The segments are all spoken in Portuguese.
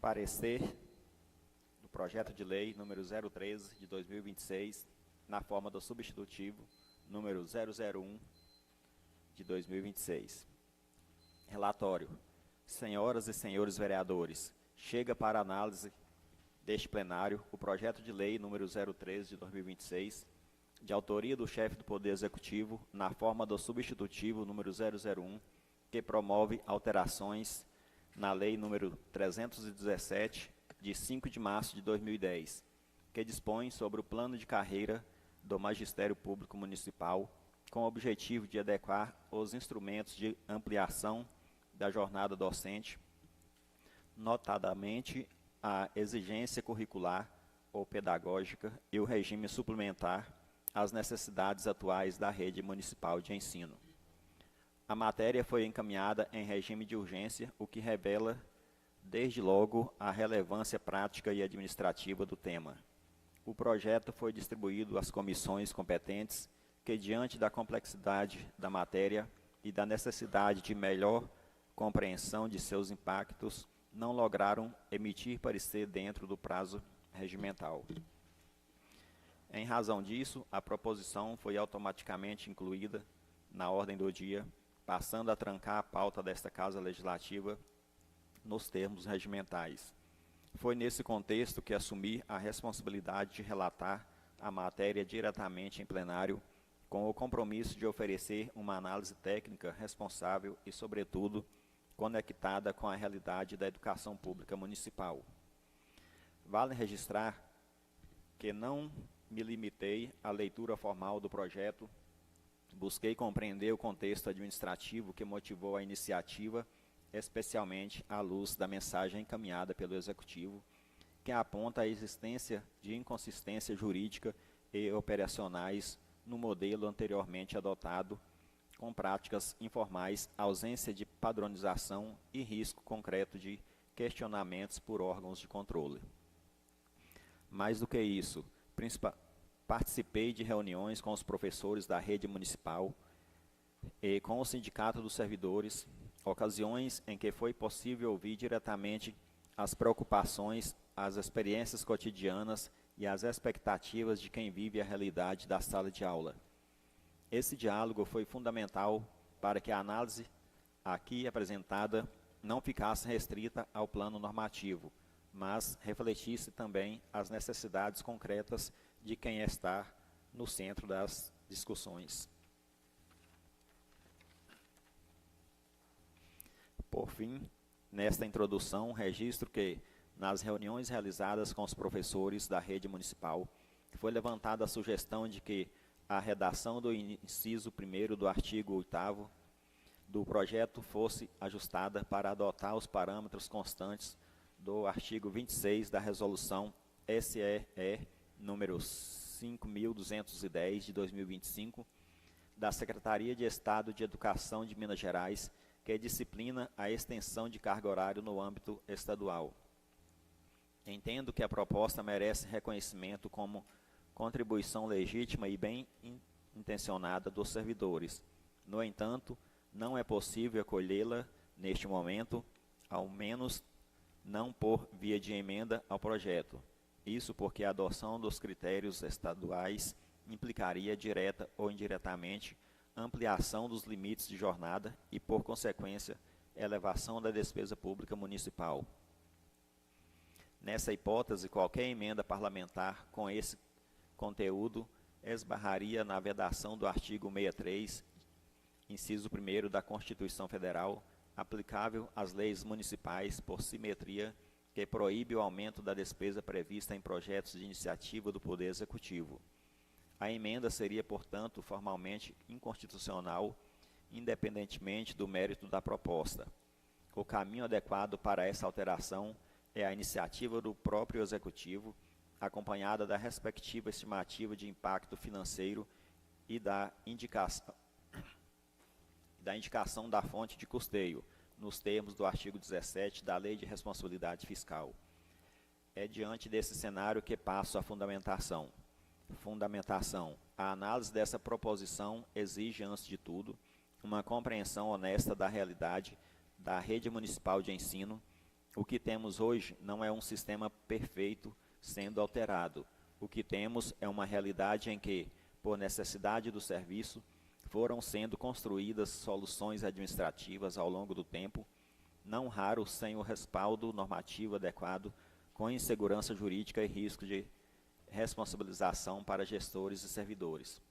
Parecer do projeto de lei número 013 de 2026, na forma do substitutivo número 001 de 2026. Relatório. Senhoras e senhores vereadores, chega para análise deste plenário o projeto de lei número 013 de 2026, de autoria do chefe do Poder Executivo, na forma do substitutivo número 001, que promove alterações na Lei número 317, de 5 de março de 2010, que dispõe sobre o plano de carreira do Magistério Público Municipal, com o objetivo de adequar os instrumentos de ampliação da jornada docente, notadamente a exigência curricular ou pedagógica e o regime suplementar às necessidades atuais da rede municipal de ensino. A matéria foi encaminhada em regime de urgência, o que revela, desde logo, a relevância prática e administrativa do tema. O projeto foi distribuído às comissões competentes, que, diante da complexidade da matéria e da necessidade de melhor compreensão de seus impactos, não lograram emitir parecer dentro do prazo regimental. Em razão disso, a proposição foi automaticamente incluída na ordem do dia, passando a trancar a pauta desta Casa Legislativa nos termos regimentais. Foi nesse contexto que assumi a responsabilidade de relatar a matéria diretamente em plenário, com o compromisso de oferecer uma análise técnica responsável e, sobretudo, conectada com a realidade da educação pública municipal. Vale registrar que não me limitei à leitura formal do projeto, busquei compreender o contexto administrativo que motivou a iniciativa, especialmente à luz da mensagem encaminhada pelo Executivo, que aponta a existência de inconsistência jurídica e operacionais no modelo anteriormente adotado, com práticas informais, ausência de padronização e risco concreto de questionamentos por órgãos de controle. Mais do que isso, participei de reuniões com os professores da rede municipal e com o Sindicato dos Servidores, ocasiões em que foi possível ouvir diretamente as preocupações, as experiências cotidianas e as expectativas de quem vive a realidade da sala de aula. Esse diálogo foi fundamental para que a análise aqui apresentada não ficasse restrita ao plano normativo, mas refletisse também as necessidades concretas de quem está no centro das discussões. Por fim, nesta introdução, registro que, nas reuniões realizadas com os professores da rede municipal, foi levantada a sugestão de que a redação do inciso 1º do artigo 8º do projeto fosse ajustada para adotar os parâmetros constantes do artigo 26 da Resolução SEE número 5.210 de 2025, da Secretaria de Estado de Educação de Minas Gerais, que disciplina a extensão de carga horária no âmbito estadual. Entendo que a proposta merece reconhecimento como contribuição legítima e bem intencionada dos servidores. No entanto, não é possível acolhê-la neste momento, ao menos não por via de emenda ao projeto. Isso porque a adoção dos critérios estaduais implicaria direta ou indiretamente ampliação dos limites de jornada e, por consequência, elevação da despesa pública municipal. Nessa hipótese, qualquer emenda parlamentar com esse conteúdo esbarraria na vedação do artigo 63, inciso 1º da Constituição Federal, aplicável às leis municipais por simetria, que proíbe o aumento da despesa prevista em projetos de iniciativa do Poder Executivo. A emenda seria, portanto, formalmente inconstitucional, independentemente do mérito da proposta. O caminho adequado para essa alteração é a iniciativa do próprio Executivo, acompanhada da respectiva estimativa de impacto financeiro e da indicação da fonte de custeio, nos termos do artigo 17 da Lei de Responsabilidade Fiscal. É diante desse cenário que passo a fundamentação. A análise dessa proposição exige, antes de tudo, uma compreensão honesta da realidade da rede municipal de ensino, O que temos hoje não é um sistema perfeito sendo alterado. O que temos é uma realidade em que, por necessidade do serviço, foram sendo construídas soluções administrativas ao longo do tempo, não raro sem o respaldo normativo adequado, com insegurança jurídica e risco de responsabilização para gestores e servidores.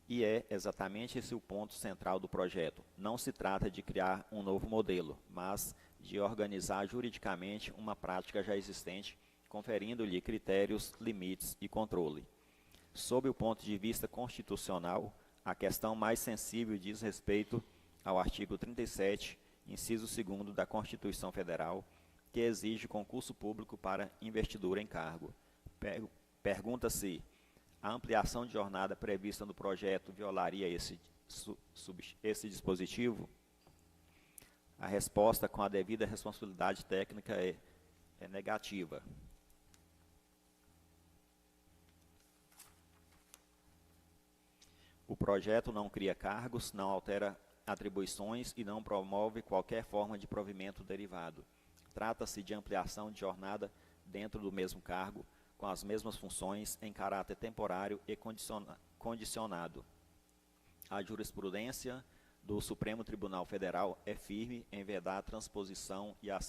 E é exatamente esse o ponto central do projeto. Não se trata de criar um novo modelo, mas de organizar juridicamente uma prática já existente, conferindo-lhe critérios, limites e controle. Sob o ponto de vista constitucional, a questão mais sensível diz respeito ao artigo 37, inciso 2º da Constituição Federal, que exige concurso público para investidura em cargo. Pergunta-se: a ampliação de jornada prevista no projeto violaria esse dispositivo? A resposta, com a devida responsabilidade técnica, é negativa. O projeto não cria cargos, não altera atribuições e não promove qualquer forma de provimento derivado. Trata-se de ampliação de jornada dentro do mesmo cargo, com as mesmas funções, em caráter temporário e condicionado. A jurisprudência do Supremo Tribunal Federal é firme em vedar a transposição e a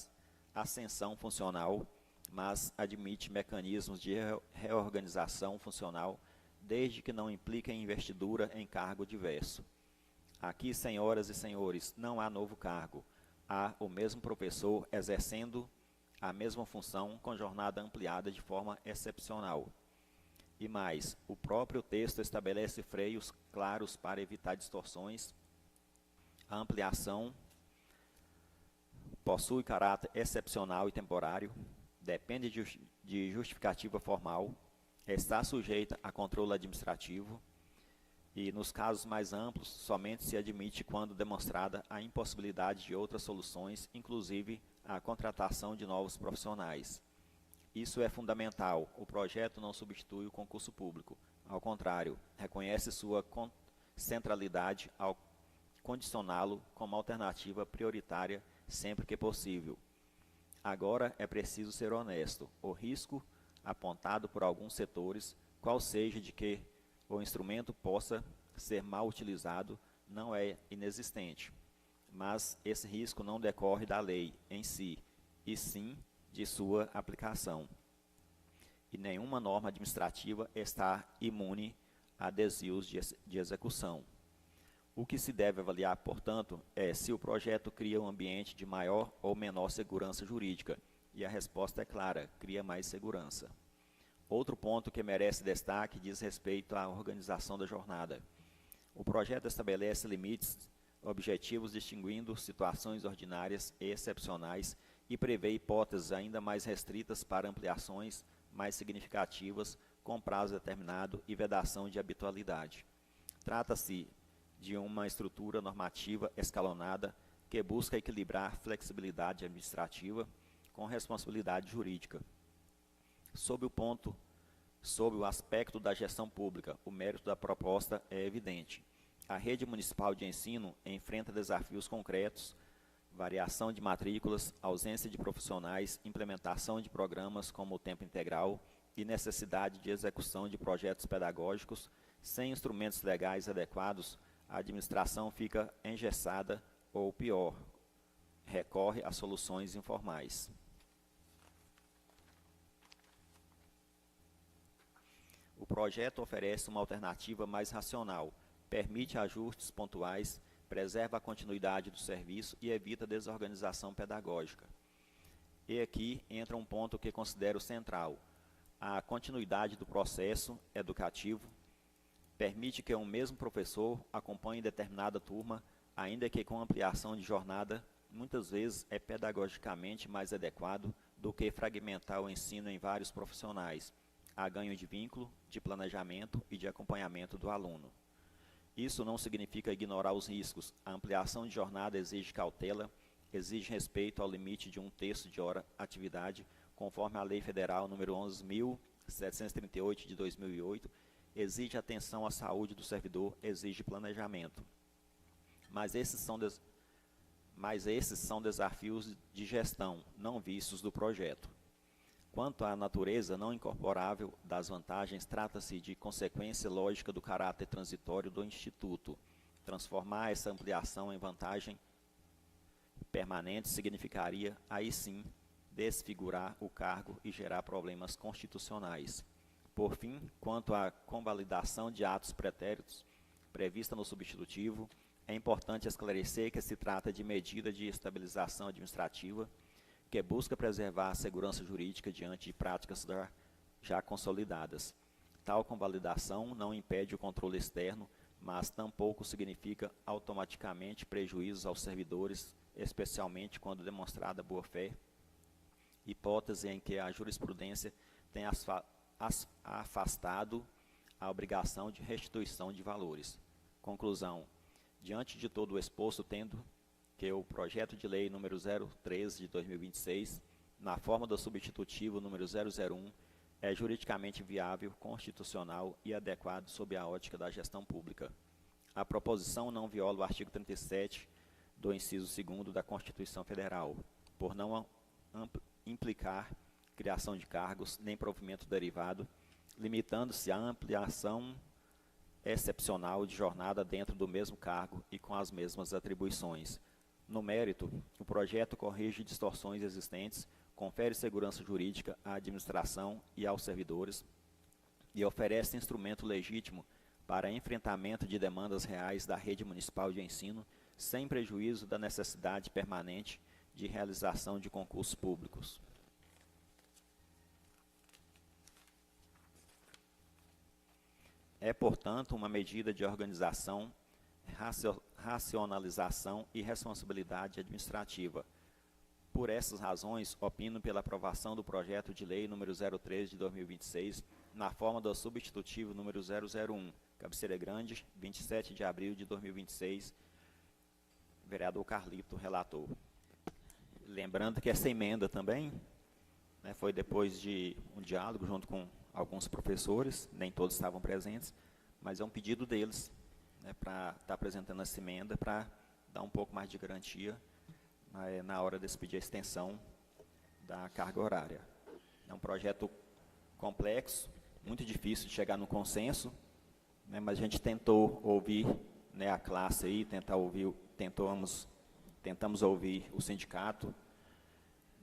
ascensão funcional, mas admite mecanismos de reorganização funcional, desde que não impliquem investidura em cargo diverso. Aqui, senhoras e senhores, não há novo cargo. Há o mesmo professor exercendo a mesma função com jornada ampliada de forma excepcional. E mais, o próprio texto estabelece freios claros para evitar distorções. A ampliação possui caráter excepcional e temporário, depende de justificativa formal, está sujeita a controle administrativo e, nos casos mais amplos, somente se admite quando demonstrada a impossibilidade de outras soluções, inclusive a contratação de novos profissionais. Isso é fundamental. O projeto não substitui o concurso público. Ao contrário, reconhece sua centralidade ao condicioná-lo como alternativa prioritária sempre que possível. Agora é preciso ser honesto. O risco apontado por alguns setores, qual seja de que o instrumento possa ser mal utilizado, não é inexistente. Mas esse risco não decorre da lei em si, e sim de sua aplicação. E nenhuma norma administrativa está imune a desvios de execução. O que se deve avaliar, portanto, é se o projeto cria um ambiente de maior ou menor segurança jurídica, e a resposta é clara: cria mais segurança. Outro ponto que merece destaque diz respeito à organização da jornada. O projeto estabelece limites objetivos distinguindo situações ordinárias e excepcionais e prevê hipóteses ainda mais restritas para ampliações mais significativas com prazo determinado e vedação de habitualidade. Trata-se de uma estrutura normativa escalonada que busca equilibrar flexibilidade administrativa com responsabilidade jurídica. Sob o aspecto da gestão pública, o mérito da proposta é evidente. A rede municipal de ensino enfrenta desafios concretos, variação de matrículas, ausência de profissionais, implementação de programas como o tempo integral e necessidade de execução de projetos pedagógicos. Sem instrumentos legais adequados, a administração fica engessada ou, pior, recorre a soluções informais. O projeto oferece uma alternativa mais racional, permite ajustes pontuais, preserva a continuidade do serviço e evita desorganização pedagógica. E aqui entra um ponto que considero central: a continuidade do processo educativo permite que um mesmo professor acompanhe determinada turma, ainda que com ampliação de jornada, muitas vezes é pedagogicamente mais adequado do que fragmentar o ensino em vários profissionais. Há ganho de vínculo, de planejamento e de acompanhamento do aluno. Isso não significa ignorar os riscos. A ampliação de jornada exige cautela, exige respeito ao limite de 1/3 de hora atividade, conforme a Lei Federal nº 11.738 de 2008, exige atenção à saúde do servidor, exige planejamento. Mas esses são mas esses são desafios de gestão, não vícios do projeto. Quanto à natureza não incorporável das vantagens, trata-se de consequência lógica do caráter transitório do Instituto. Transformar essa ampliação em vantagem permanente significaria, aí sim, desfigurar o cargo e gerar problemas constitucionais. Por fim, quanto à convalidação de atos pretéritos prevista no substitutivo, é importante esclarecer que se trata de medida de estabilização administrativa que busca preservar a segurança jurídica diante de práticas já consolidadas. Tal convalidação não impede o controle externo, mas tampouco significa automaticamente prejuízos aos servidores, especialmente quando demonstrada boa-fé, hipótese em que a jurisprudência tem afastado a obrigação de restituição de valores. Conclusão: diante de todo o exposto, tendo que o projeto de lei número 013 de 2026, na forma do substitutivo número 001, é juridicamente viável, constitucional e adequado sob a ótica da gestão pública. A proposição não viola o artigo 37 do inciso 2º da Constituição Federal, por não implicar criação de cargos nem provimento derivado, limitando-se à ampliação excepcional de jornada dentro do mesmo cargo e com as mesmas atribuições. No mérito, o projeto corrige distorções existentes, confere segurança jurídica à administração e aos servidores e oferece instrumento legítimo para enfrentamento de demandas reais da rede municipal de ensino, sem prejuízo da necessidade permanente de realização de concursos públicos. É, portanto, uma medida de organização, racionalização e responsabilidade administrativa. Por essas razões, opino pela aprovação do projeto de lei número 03 de 2026, na forma do substitutivo número 001, Cabeceira Grande, 27 de abril de 2026, vereador Carlito, relator. Lembrando que essa emenda também, né, foi depois de um diálogo junto com alguns professores, nem todos estavam presentes, mas é um pedido deles, né, para estar apresentando essa emenda, para dar um pouco mais de garantia na hora de pedir a extensão da carga horária. É um projeto complexo, muito difícil de chegar no consenso, né, mas a gente tentou ouvir, né, a classe aí, tentamos ouvir o sindicato,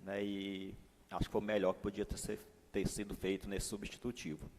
né, e acho que foi o melhor que podia ter sido feito nesse substitutivo.